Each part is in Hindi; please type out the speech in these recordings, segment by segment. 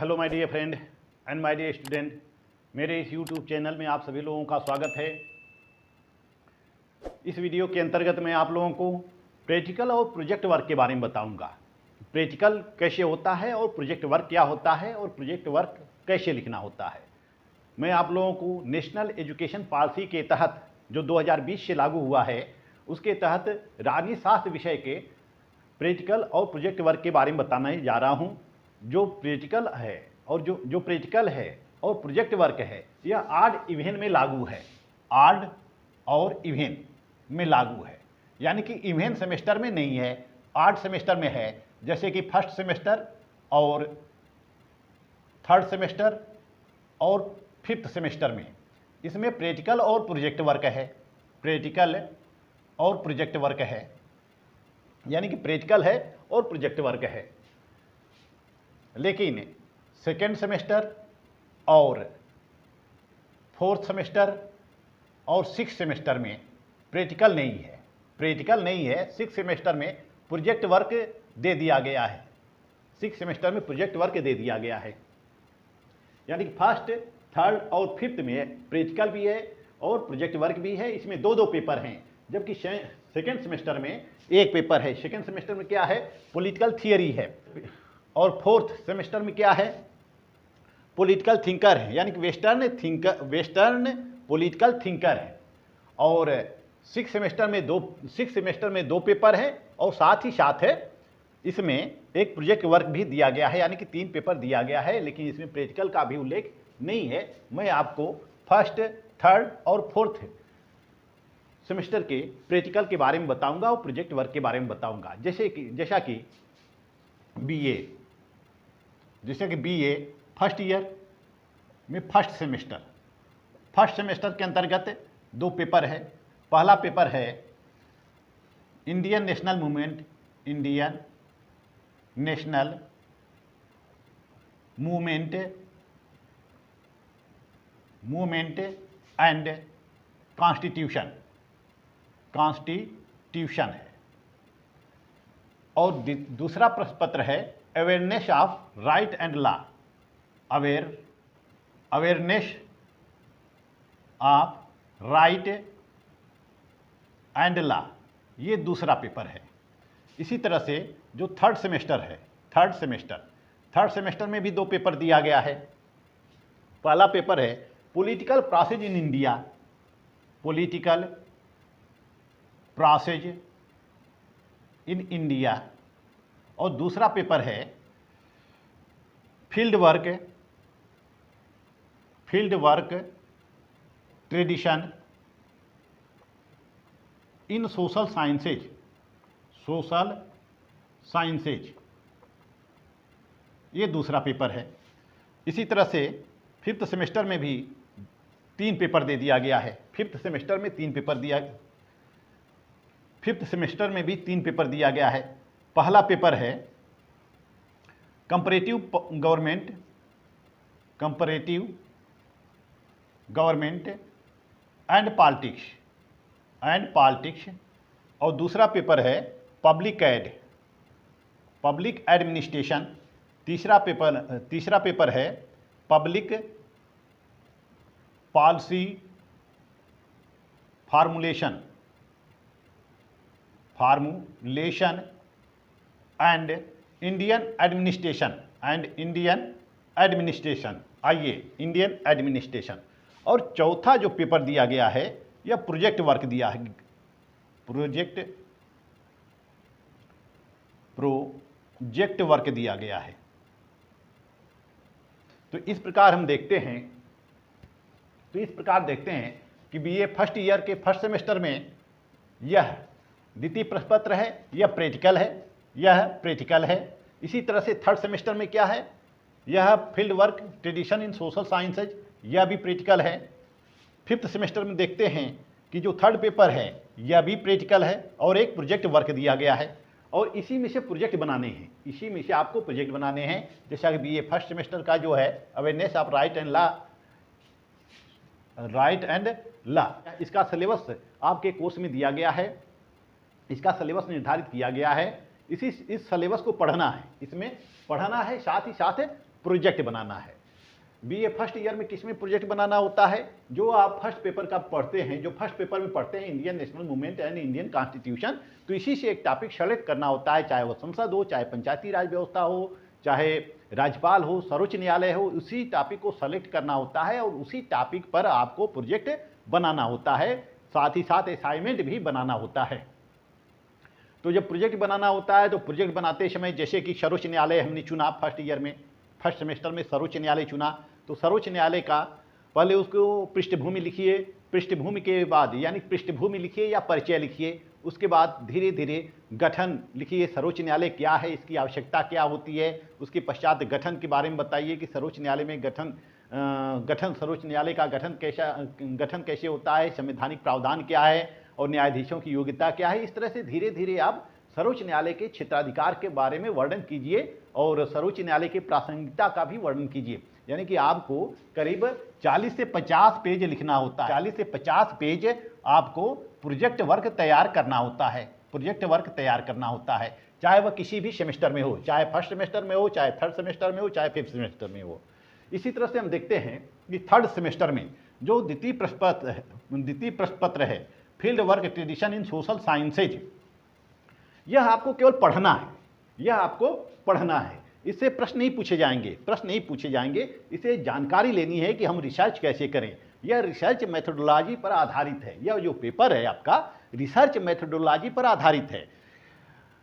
Hello my dear friend and my dear student, मेरे इस यूट्यूब चैनल में आप सभी लोगों का स्वागत है। इस वीडियो के अंतर्गत मैं आप लोगों को प्रैक्टिकल और प्रोजेक्ट वर्क के बारे में बताऊंगा। प्रैक्टिकल कैसे होता है और प्रोजेक्ट वर्क क्या होता है और प्रोजेक्ट वर्क कैसे लिखना होता है। मैं आप लोगों को नेशनल एजुकेशन पॉलिसी के तहत जो 2020 से लागू हुआ है उसके तहत राजनीतिशास्त्र विषय के प्रैक्टिकल और प्रोजेक्ट वर्क के बारे में बताने जा रहा हूं। जो प्रैक्टिकल है और जो प्रैक्टिकल है और प्रोजेक्ट वर्क है यह ऑड इवेन में लागू है। ऑड और इवेन में लागू है, यानी कि इवेन सेमेस्टर में नहीं है, ऑड सेमेस्टर में है। जैसे कि फर्स्ट सेमेस्टर और थर्ड सेमेस्टर और फिफ्थ सेमेस्टर में इसमें प्रैक्टिकल और प्रोजेक्ट वर्क है। प्रैक्टिकल और प्रोजेक्ट वर्क है, यानी कि प्रैक्टिकल है और प्रोजेक्ट वर्क है। लेकिन सेकेंड सेमेस्टर और फोर्थ सेमेस्टर और सिक्स सेमेस्टर में प्रैक्टिकल नहीं है। प्रैक्टिकल नहीं है, सिक्स सेमेस्टर में प्रोजेक्ट वर्क दे दिया गया है। सिक्स सेमेस्टर में प्रोजेक्ट वर्क दे दिया गया है, यानी कि फर्स्ट, थर्ड और फिफ्थ में प्रैक्टिकल भी है और प्रोजेक्ट वर्क भी है। इसमें दो दो पेपर हैं, जबकि सेकेंड सेमेस्टर में एक पेपर है। सेकेंड सेमेस्टर में क्या है? पॉलिटिकल थियरी है। और फोर्थ सेमेस्टर में क्या है? पॉलिटिकल थिंकर है, यानी कि वेस्टर्न पॉलिटिकल थिंकर है। और सिक्स सेमेस्टर में दो पेपर हैं और साथ ही साथ है इसमें एक प्रोजेक्ट वर्क भी दिया गया है, यानी कि 3 पेपर दिया गया है। लेकिन इसमें प्रैक्टिकल का भी उल्लेख नहीं है। मैं आपको फर्स्ट, थर्ड और फोर्थ सेमेस्टर के प्रैक्टिकल के बारे में बताऊंगा और प्रोजेक्ट वर्क के बारे में बताऊंगा। जैसा कि बीए फर्स्ट ईयर में फर्स्ट सेमेस्टर के अंतर्गत 2 पेपर है। पहला पेपर है Indian national movement and constitution है। और दूसरा प्रश्न पत्र है awareness of right and law, awareness of right and law, ये दूसरा पेपर है। इसी तरह से जो थर्ड सेमेस्टर में भी 2 पेपर दिया गया है। पहला पेपर है पॉलिटिकल प्रोसेस इन इंडिया और दूसरा पेपर है field work tradition in social sciences, ये दूसरा पेपर है। इसी तरह से फिफ्थ सेमेस्टर में भी 3 पेपर दे दिया गया है। फिफ्थ सेमेस्टर में भी 3 पेपर दिया गया है। पहला पेपर है कंपैरेटिव गवर्नमेंट एंड पॉलिटिक्स और दूसरा पेपर है पब्लिक एडमिनिस्ट्रेशन। तीसरा पेपर है public policy formulation and Indian administration. और चौथा जो पेपर दिया गया है यह प्रोजेक्ट वर्क दिया है। प्रोजेक्ट वर्क दिया गया है। तो इस प्रकार हम देखते हैं कि बीए फर्स्ट ईयर के फर्स्ट सेमेस्टर में यह द्वितीय प्रश्न पत्र है, यह प्रैक्टिकल है। इसी तरह से थर्ड सेमेस्टर में क्या है? यह field work tradition in social sciences, यह भी प्रैक्टिकल है। फिफ्थ सेमेस्टर में देखते हैं कि जो थर्ड पेपर है यह भी प्रैक्टिकल है और एक प्रोजेक्ट वर्क दिया गया है। और इसी में से प्रोजेक्ट बनाने हैं, इसी में से आपको प्रोजेक्ट बनाने हैं। जैसा कि बीए फर्स्ट सेमेस्टर का जो है awareness of right and law, इसका सिलेबस आपके कोर्स में दिया गया है। इसका सिलेबस निर्धारित किया गया है। इस सिलेबस को पढ़ना है, इसमें पढ़ना है, साथ ही साथ प्रोजेक्ट बनाना है। बीए फर्स्ट ईयर में किस में प्रोजेक्ट बनाना होता है? जो आप फर्स्ट पेपर का पढ़ते हैं, जो फर्स्ट पेपर में पढ़ते हैं Indian national movement and Indian constitution, तो इसी से एक टॉपिक सेलेक्ट करना होता है, चाहे वो संसद हो, चाहे पंचायती राज व्यवस्था हो, चाहे राज्यपाल हो, सर्वोच्च न्यायालय हो, उसी टॉपिक को सेलेक्ट करना होता है और उसी टॉपिक पर आपको प्रोजेक्ट बनाना होता है, साथ ही साथ असाइनमेंट भी बनाना होता है। तो जब प्रोजेक्ट बनाना होता है तो प्रोजेक्ट बनाते समय जैसे कि सर्वोच्च न्यायालय हमने चुना फर्स्ट ईयर में, फर्स्ट सेमेस्टर में सर्वोच्च न्यायालय चुना, तो सर्वोच्च न्यायालय का पहले उसको पृष्ठभूमि लिखिए, पृष्ठभूमि के बाद यानी पृष्ठभूमि लिखिए या परिचय लिखिए, उसके बाद धीरे धीरे गठन लिखिए, सर्वोच्च न्यायालय क्या है, इसकी आवश्यकता क्या होती है, उसके पश्चात गठन के बारे में बताइए कि सर्वोच्च न्यायालय में गठन सर्वोच्च न्यायालय का गठन कैसे होता है, संवैधानिक प्रावधान क्या है और न्यायाधीशों की योग्यता क्या है। इस तरह से धीरे धीरे आप सर्वोच्च न्यायालय के क्षेत्राधिकार के बारे में वर्णन कीजिए और सर्वोच्च न्यायालय की प्रासंगिकता का भी वर्णन कीजिए। यानी कि आपको करीब 40 से 50 पेज लिखना होता है, 40 से 50 पेज आपको प्रोजेक्ट वर्क तैयार करना होता है, प्रोजेक्ट वर्क तैयार करना होता है, चाहे वह किसी भी सेमेस्टर में हो, चाहे फर्स्ट सेमेस्टर में हो, चाहे थर्ड सेमेस्टर में हो, चाहे फिफ्थ सेमेस्टर में हो। इसी तरह से हम देखते हैं कि थर्ड सेमेस्टर में जो द्वितीय प्रश्न पत्र है field work tradition in social sciences, यह आपको केवल पढ़ना है, यह आपको पढ़ना है, इससे प्रश्न नहीं पूछे जाएंगे, इसे जानकारी लेनी है कि हम रिसर्च कैसे करें। यह रिसर्च मेथोडोलॉजी पर आधारित है, यह जो पेपर है आपका रिसर्च मेथोडोलॉजी पर आधारित है,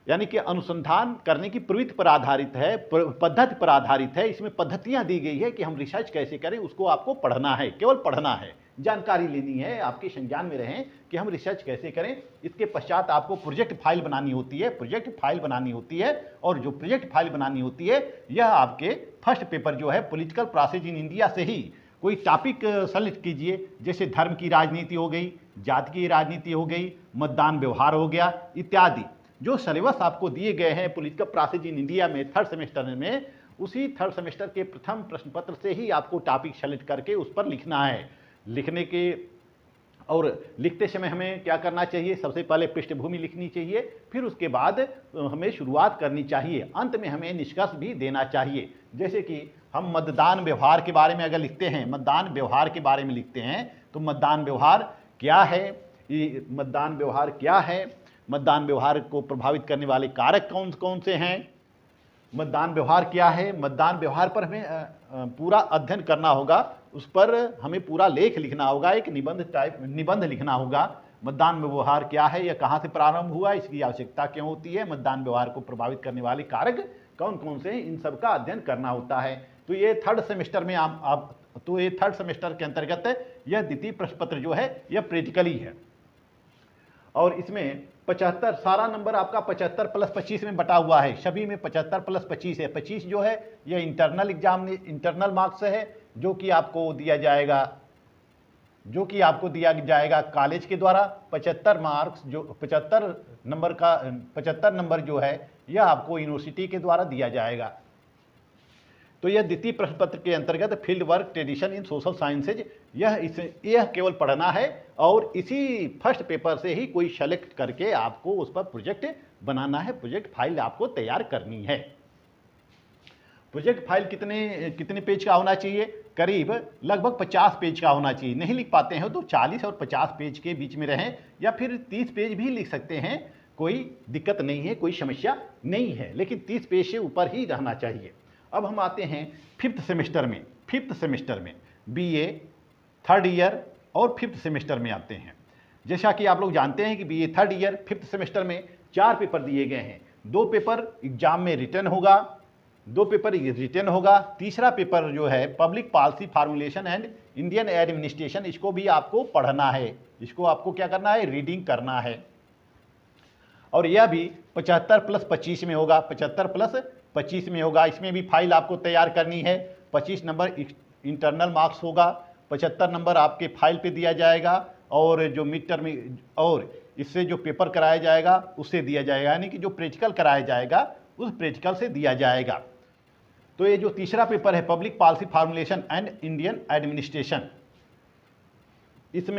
यानी कि अनुसंधान करने की प्रवृत्ति पर आधारित है, पद्धति पर आधारित है। इसमें पद्धतियां दी गई है कि हम रिसर्च कैसे करें, उसको आपको पढ़ना है, केवल पढ़ना है, जानकारी लेनी है, आपके संज्ञान में रहें कि हम रिसर्च कैसे करें। इसके पश्चात आपको प्रोजेक्ट फाइल बनानी होती है, और जो प्रोजेक्ट फाइल बनानी होती है यह आपके फर्स्ट पेपर जो है पॉलिटिकल प्रोसेस इन इंडिया से ही कोई टॉपिक सेलेक्ट कीजिए, जैसे धर्म की राजनीति हो गई, जाति की राजनीति हो गई, मतदान व्यवहार हो गया इत्यादि। जो सिलेबस आपको दिए गए हैं पॉलिटिकल प्रोसेस इन इंडिया में थर्ड सेमेस्टर में, उसी थर्ड सेमेस्टर के प्रथम प्रश्न पत्र से ही आपको टॉपिक सेलेक्ट करके उस पर लिखना है। लिखने के और लिखते समय हमें क्या करना चाहिए, सबसे पहले पृष्ठभूमि लिखनी चाहिए, फिर उसके बाद हमें शुरुआत करनी चाहिए, अंत में हमें निष्कर्ष भी देना चाहिए। जैसे कि हम मतदान व्यवहार के बारे में अगर लिखते हैं, मतदान व्यवहार के बारे में लिखते हैं, तो मतदान व्यवहार क्या है, मतदान व्यवहार को प्रभावित करने वाले कारक कौन कौन से हैं, मतदान व्यवहार क्या है, मतदान व्यवहार पर हमें पूरा अध्ययन करना होगा, उस पर हमें पूरा लेख लिखना होगा, एक निबंध लिखना होगा। मतदान व्यवहार क्या है, यह कहाँ से प्रारंभ हुआ, इसकी आवश्यकता क्यों होती है, मतदान व्यवहार को प्रभावित करने वाले कारक कौन कौन से हैं, इन सब का अध्ययन करना होता है। तो ये थर्ड सेमेस्टर में थर्ड सेमेस्टर के अंतर्गत यह द्वितीय प्रश्न पत्र जो है यह प्रैक्टिकली है, और इसमें 75 सारा नंबर आपका 75 + 25 में बटा हुआ है, सभी में 75 + 25 है। 25 जो है यह इंटरनल मार्क्स है, जो कि आपको दिया जाएगा कॉलेज के द्वारा। 75 नंबर जो है यह आपको यूनिवर्सिटी के द्वारा दिया जाएगा। तो यह द्वितीय प्रश्न पत्र के अंतर्गत field work tradition in social sciences, यह केवल पढ़ना है, और इसी फर्स्ट पेपर से ही कोई सेलेक्ट करके आपको उस पर प्रोजेक्ट बनाना है, प्रोजेक्ट फाइल आपको तैयार करनी है। प्रोजेक्ट फाइल कितने पेज का होना चाहिए, करीब लगभग 50 पेज का होना चाहिए। नहीं लिख पाते हैं तो 40 और 50 पेज के बीच में रहें, या फिर 30 पेज भी लिख सकते हैं, कोई दिक्कत नहीं है, कोई समस्या नहीं है, लेकिन 30 पेज से ऊपर ही रहना चाहिए। अब हम आते हैं फिफ्थ सेमेस्टर में बीए थर्ड ईयर और फिफ्थ सेमेस्टर में आते हैं। जैसा कि आप लोग जानते हैं कि BA third year fifth semester में 4 पेपर दिए गए हैं, 2 पेपर एग्जाम में रिटन होगा, तीसरा पेपर जो है public policy formulation and Indian administration, इसको भी आपको पढ़ना है, इसको आपको क्या करना है, रीडिंग करना है, और यह भी 75 + 25 में होगा, 75 + 25 में होगा। इसमें भी फाइल आपको तैयार करनी है, 25 नंबर इंटरनल मार्क्स होगा, 75 नंबर आपके फाइल पे दिया जाएगा, और जो मिड टर्म और इससे जो पेपर कराया जाएगा उससे दिया जाएगा, यानी कि जो प्रैक्टिकल कराया जाएगा उस प्रैक्टिकल से दिया जाएगा। तो ये जो तीसरा पेपर है public policy formulation and Indian administration, इसको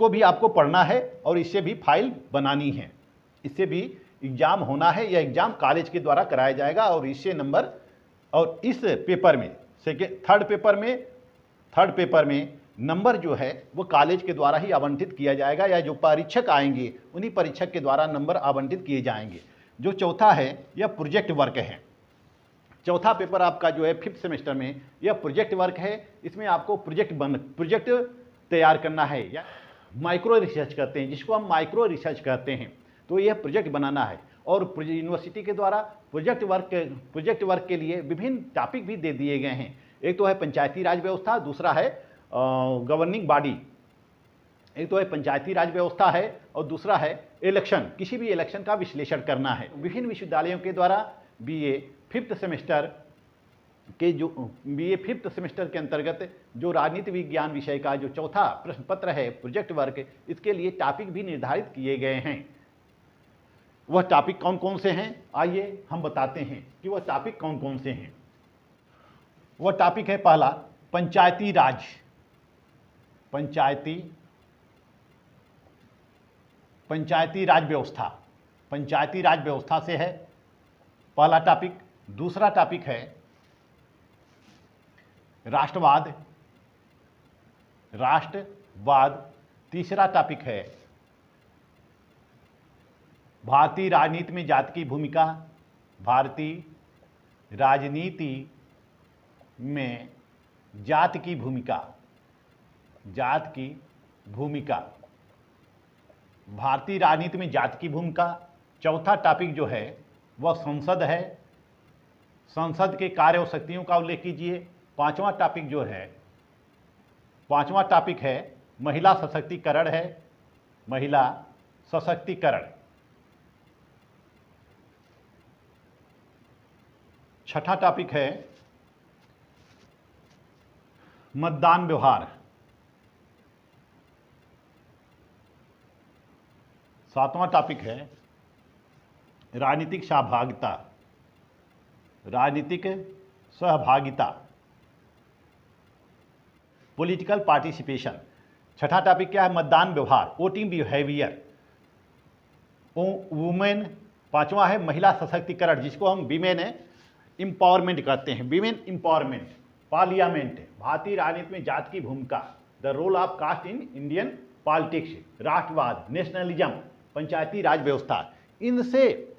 भी आपको पढ़ना है, और इससे भी फाइल बनानी है, इससे भी एग्जाम होना है। यह एग्जाम कॉलेज के द्वारा कराया जाएगा, और इससे नंबर और इस पेपर में थर्ड पेपर में नंबर जो है वो कॉलेज के द्वारा ही आवंटित किया जाएगा, या जो परीक्षक आएंगे उन्हीं परीक्षक के द्वारा नंबर आवंटित किए जाएंगे। जो चौथा है यह प्रोजेक्ट वर्क है। चौथा पेपर आपका जो है 5th सेमेस्टर में यह प्रोजेक्ट वर्क है। इसमें आपको प्रोजेक्ट तैयार करना है, या माइक्रो रिसर्च करते हैं, जिसको हम माइक्रो रिसर्च कहते हैं। तो यह प्रोजेक्ट बनाना है, और यूनिवर्सिटी के द्वारा प्रोजेक्ट वर्क के लिए विभिन्न टॉपिक भी दे दिए गए हैं। एक तो है पंचायती राज व्यवस्था, दूसरा है गवर्निंग बॉडी। एक तो है पंचायती राज व्यवस्था है और दूसरा है इलेक्शन, किसी भी इलेक्शन का विश्लेषण करना है। विभिन्न विश्वविद्यालयों के द्वारा बीए 5th सेमेस्टर के अंतर्गत जो राजनीति विज्ञान विषय का जो चौथा प्रश्न पत्र है प्रोजेक्ट वर्क, इसके लिए टॉपिक भी निर्धारित किए गए हैं। वह टॉपिक कौन कौन से हैं, आइए हम बताते हैं कि वह टॉपिक कौन कौन से हैं। वह टॉपिक है पहला पंचायती राज व्यवस्था। पंचायती राज व्यवस्था से है पहला टॉपिक। दूसरा टॉपिक है राष्ट्रवाद। तीसरा टॉपिक है भारतीय राजनीति में जाति की भूमिका। भारतीय राजनीति में जाति की भूमिका। भारतीय राजनीति में जाति की भूमिका। चौथा टॉपिक जो है वह संसद है। संसद के कार्य और शक्तियों का उल्लेख कीजिए। पांचवा टॉपिक है महिला सशक्तिकरण है। महिला सशक्तिकरण। छठा टॉपिक है मतदान व्यवहार। सातवां टॉपिक है राजनीतिक सहभागिता। Political participation. छठा टॉपिक क्या है, मतदान व्यवहार, वोटिंग बिहेवियर। वुमेन। पांचवा है महिला सशक्तिकरण, जिसको हम विमेन एम्पावरमेंट कहते हैं। Women empowerment. पार्लियामेंट। भारतीय राजनीति में जाति की भूमिका, the role of caste in Indian politics. राष्ट्रवाद, नेशनलिज्म, पंचायती राज व्यवस्था। इनसे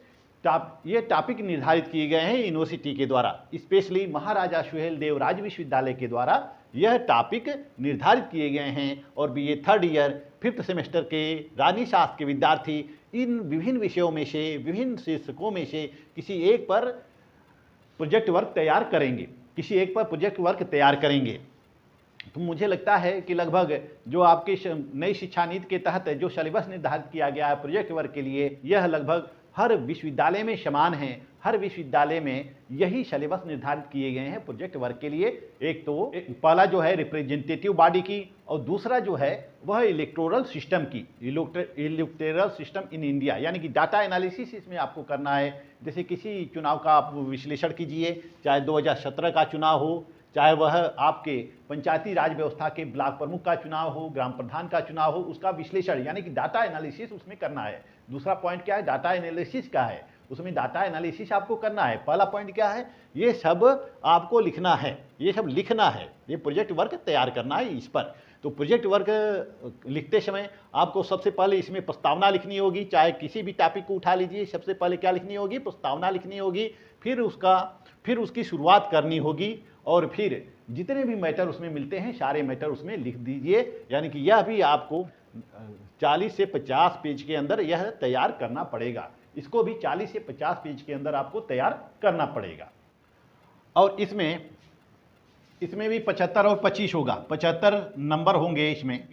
ये टॉपिक निर्धारित किए गए हैं यूनिवर्सिटी के द्वारा, स्पेशली महाराजा सुहेलदेव राज्य विश्वविद्यालय के द्वारा यह टॉपिक निर्धारित किए गए हैं। और BA 3rd year 5th semester के राजनीति शास्त्र के विद्यार्थी इन विभिन्न विषयों में से, विभिन्न शीर्षकों में से किसी एक पर प्रोजेक्ट वर्क तैयार करेंगे। तो मुझे लगता है कि लगभग जो आपकी नई शिक्षा नीति के तहत जो सिलेबस निर्धारित किया गया है प्रोजेक्ट वर्क के लिए, यह लगभग हर विश्वविद्यालय में समान है। हर विश्वविद्यालय में यही सिलेबस निर्धारित किए गए हैं प्रोजेक्ट वर्क के लिए। एक तो पहला जो है रिप्रेजेंटेटिव बॉडी की, और दूसरा जो है वह इलेक्टोरल सिस्टम इन इंडिया, यानी कि डाटा एनालिसिस इसमें आपको करना है। जैसे किसी चुनाव का आप विश्लेषण कीजिए, चाहे 2017 का चुनाव हो, चाहे वह आपके पंचायती राज व्यवस्था के ब्लॉक प्रमुख का चुनाव हो, ग्राम प्रधान का चुनाव हो, उसका विश्लेषण यानी कि डाटा एनालिसिस उसमें करना है। दूसरा पॉइंट क्या है, डाटा एनालिसिस का है, उसमें डाटा एनालिसिस आपको करना है। पहला पॉइंट क्या है, ये सब आपको लिखना है, ये सब लिखना है, ये प्रोजेक्ट वर्क तैयार करना है इस पर। तो प्रोजेक्ट वर्क लिखते समय आपको सबसे पहले इसमें प्रस्तावना लिखनी होगी। चाहे किसी भी टॉपिक को उठा लीजिए, सबसे पहले क्या लिखनी होगी, प्रस्तावना लिखनी होगी। फिर उसकी शुरुआत करनी होगी, और फिर जितने भी मैटर उसमें मिलते हैं सारे मैटर उसमें लिख दीजिए। यानी कि यह भी आपको 40 से 50 पेज के अंदर यह तैयार करना पड़ेगा। इसको भी 40 से 50 पेज के अंदर आपको तैयार करना पड़ेगा। और इसमें भी 75 और 25 होगा, 75 नंबर होंगे इसमें।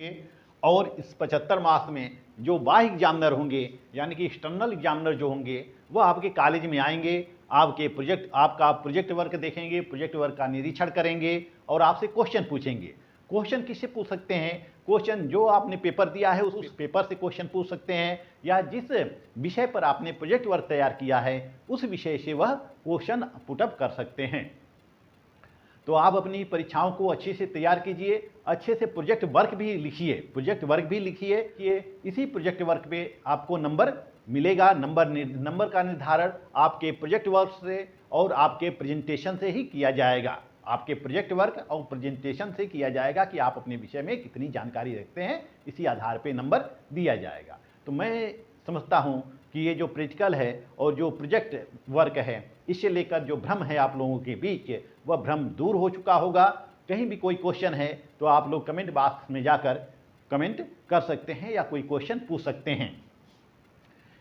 और इस 75 मार्क्स में जो बाह्य एग्जामिनर होंगे, यानी कि एक्सटर्नल एग्जामिनर जो होंगे, वो आपके कॉलेज में आएंगे, आपका प्रोजेक्ट वर्क देखेंगे, प्रोजेक्ट वर्क का निरीक्षण करेंगे और आपसे क्वेश्चन पूछेंगे। क्वेश्चन किससे पूछ सकते हैं, क्वेश्चन जो आपने पेपर दिया है उस पेपर से क्वेश्चन पूछ सकते हैं, या जिस विषय पर आपने प्रोजेक्ट वर्क तैयार किया है उस विषय से वह क्वेश्चन पुटअप कर सकते हैं। तो आप अपनी परीक्षाओं को अच्छे से तैयार कीजिए, अच्छे से प्रोजेक्ट वर्क भी लिखिए, इसी प्रोजेक्ट वर्क पे आपको नंबर मिलेगा। नंबर का निर्धारण आपके प्रोजेक्ट वर्क से और आपके प्रेजेंटेशन से ही किया जाएगा। आपके प्रोजेक्ट वर्क और प्रेजेंटेशन से किया जाएगा कि आप अपने विषय में कितनी जानकारी रखते हैं, इसी आधार पे नंबर दिया जाएगा। तो मैं समझता हूँ कि ये जो प्रैक्टिकल है और जो प्रोजेक्ट वर्क है, इसे लेकर जो भ्रम है आप लोगों के बीच, वह भ्रम दूर हो चुका होगा। कहीं भी कोई क्वेश्चन है तो आप लोग कमेंट बॉक्स में जाकर कमेंट कर सकते हैं या कोई क्वेश्चन पूछ सकते हैं।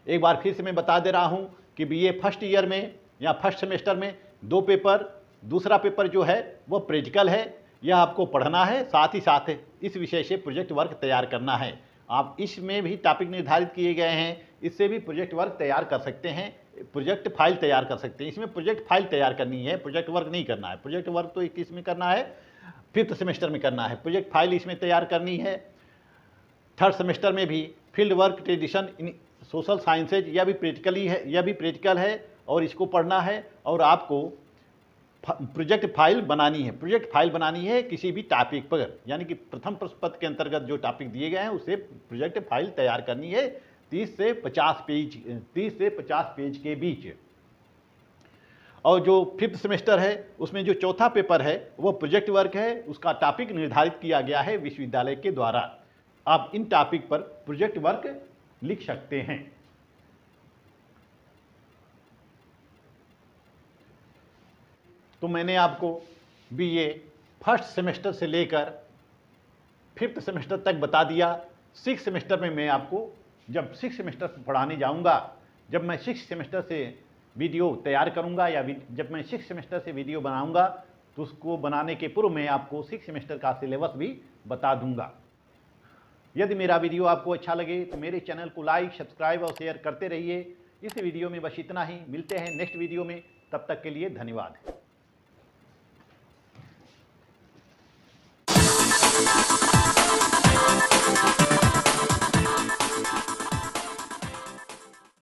एक बार फिर से मैं बता दे रहा हूँ कि बीए फर्स्ट ईयर में या फर्स्ट सेमेस्टर में 2 पेपर, दूसरा पेपर जो है वह प्रैक्टिकल है, यह आपको पढ़ना है, साथ ही साथ इस विषय से प्रोजेक्ट वर्क तैयार करना है। आप इसमें भी टॉपिक निर्धारित किए गए हैं, इससे भी प्रोजेक्ट वर्क तैयार कर सकते हैं, प्रोजेक्ट फाइल तैयार कर सकते हैं। इसमें प्रोजेक्ट फाइल तैयार करनी है, प्रोजेक्ट वर्क नहीं करना है। प्रोजेक्ट वर्क तो किस में करना है, 5th सेमेस्टर में करना है। प्रोजेक्ट फाइल इसमें तैयार करनी है। 3rd सेमेस्टर में भी field work tradition in social sciences, यह भी प्रैक्टिकल है और इसको पढ़ना है। और आपको प्रोजेक्ट फाइल बनानी है। प्रोजेक्ट फाइल बनानी है किसी भी टॉपिक पर, यानी कि प्रथम प्रश्न पत्र के अंतर्गत जो टॉपिक दिए गए हैं उसे प्रोजेक्ट फाइल तैयार करनी है 30 से 50 पेज के बीच। और जो 5th सेमेस्टर है उसमें जो चौथा पेपर है वो प्रोजेक्ट वर्क है, उसका टॉपिक निर्धारित किया गया है विश्वविद्यालय के द्वारा। आप इन टॉपिक पर प्रोजेक्ट वर्क लिख सकते हैं। तो मैंने आपको बीए फर्स्ट सेमेस्टर से लेकर 5th सेमेस्टर तक बता दिया। 6th सेमेस्टर में मैं आपको जब 6th सेमेस्टर पढ़ाने जाऊंगा, जब मैं 6th सेमेस्टर से वीडियो तैयार करूंगा या जब मैं 6th सेमेस्टर से वीडियो बनाऊंगा तो उसको बनाने के पूर्व मैं आपको 6th सेमेस्टर का सिलेबस भी बता दूंगा। यदि मेरा वीडियो आपको अच्छा लगे तो मेरे चैनल को लाइक, सब्सक्राइब और शेयर करते रहिए। इस वीडियो में बस इतना ही। मिलते हैं नेक्स्ट वीडियो में, तब तक के लिए धन्यवाद।